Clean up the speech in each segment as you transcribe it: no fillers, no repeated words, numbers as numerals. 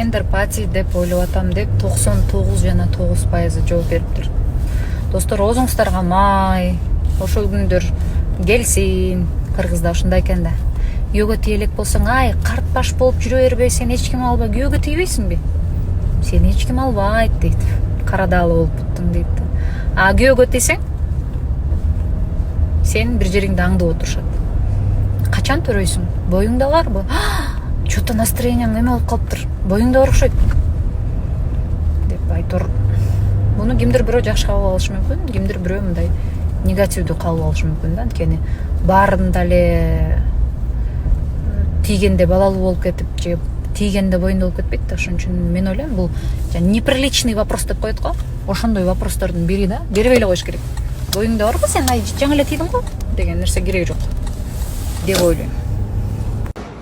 гендер пати деп ойлоп атам деп 99,9% жооп бериптир. Достор, өзүңүздарга май ошол күндөр келсин. Кыргызда ушундай экен да. Күйөөгө тие элек болсоң, ай, карт баш болуп жүрө бербей, сен эч ким албай, күйөөгө тийбейсиңби? Сени эч ким албайт дейт. Карадаалы болуп буттуң дейт. А күйөөгө тийсең, сен бир жериңди аңдып отурушат. Качан төрөйсүң? Боюңда барбы? Чё-то настроениең эме болуп калыптыр. Боюңда бар окшойт. Деп айтор. Муну кимдир бирөө жакшы кабыл алышы мүмкүн, кимдир бирөө мындай негативдүү кабыл алышы мүмкүн да. Анткени баарында эле тийгенде балалуу болуп кетип, же тийгенде боюнда болуп кетпейт да. Ошон үчүн мен ойлойм, бул неприличный вопрос деп коет го. Ошондой вопростордун бири да. Бербей эле коюш керек. Боюңда барбы, сен ай жаңы эле тийдиң го деген нерсе кереги жок деп ойлойм.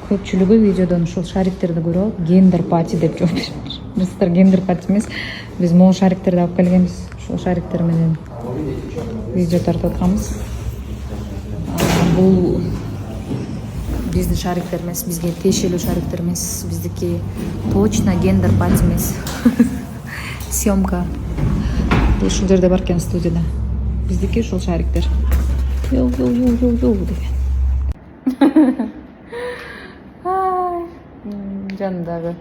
Көпчүлүгү видеодон ушул шариктерди көрүп алып, гендер пати деп жооп бериптир. Достор, гендер пати эмес, биз могу шариктерди алып келгенбиз. Ушул шариктер менен видео тартып атканбыз. Бул биздин шариктер эмес, бизге тиешелүү шариктер эмес, биздики точно гендер пати эмес. Съемка ушул жерде бар экен, студияда. Биздики ушул шариктер. Йоу деген. Жанындагы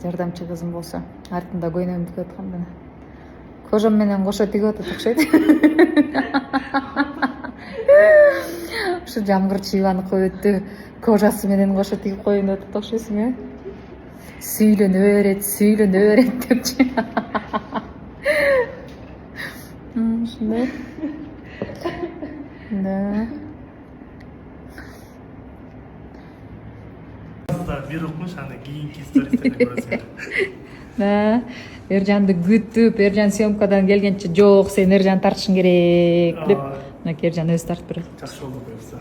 жардамчы кызым болсо артында көйнөгүм тигип аткан мына. Кожом менен кошо тигип атат окшойт. Ушу жамгыр чыйбаны коюп өттү. Кожасы менен кошо тигип коюн деп атат окшойсуң, э? Сүйлөнө берет депчи. Ушундай. Да. Бир окмуш аны кийинки стористерди көрөсүң. Да. Эржанды күтүп, Эржан съемкадан келгенче жок, сен Эржан тартышың керек деп. Мына Эржан өзү тартып берет. Жакшы болду буюрса.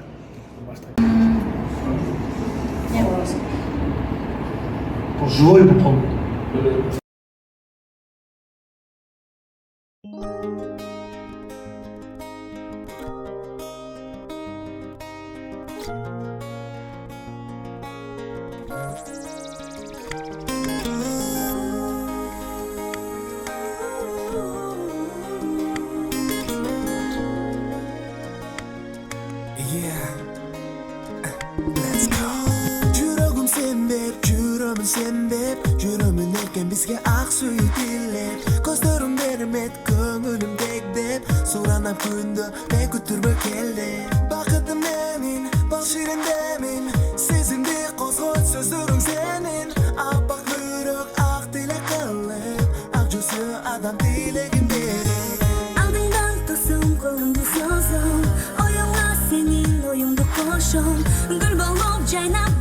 Баштайт. Не болосун? Бул живой бутон. Жүрөгүм сен деп жүрөмүн эркен бизге ак сүйүк дилеп көздөрүң бермет көңүлүм дегдеп суранам күндө мен күтүрбөй келдим бакытым менин бал ширендемин сезимди козгойт сөздөрүң сенин аппак бүйрөк ак тилек кылып ак жүзү адам тилегин берет алдыңдан тосум колумду созом оюңа сенин оюңду кошом гүл болуп жайнап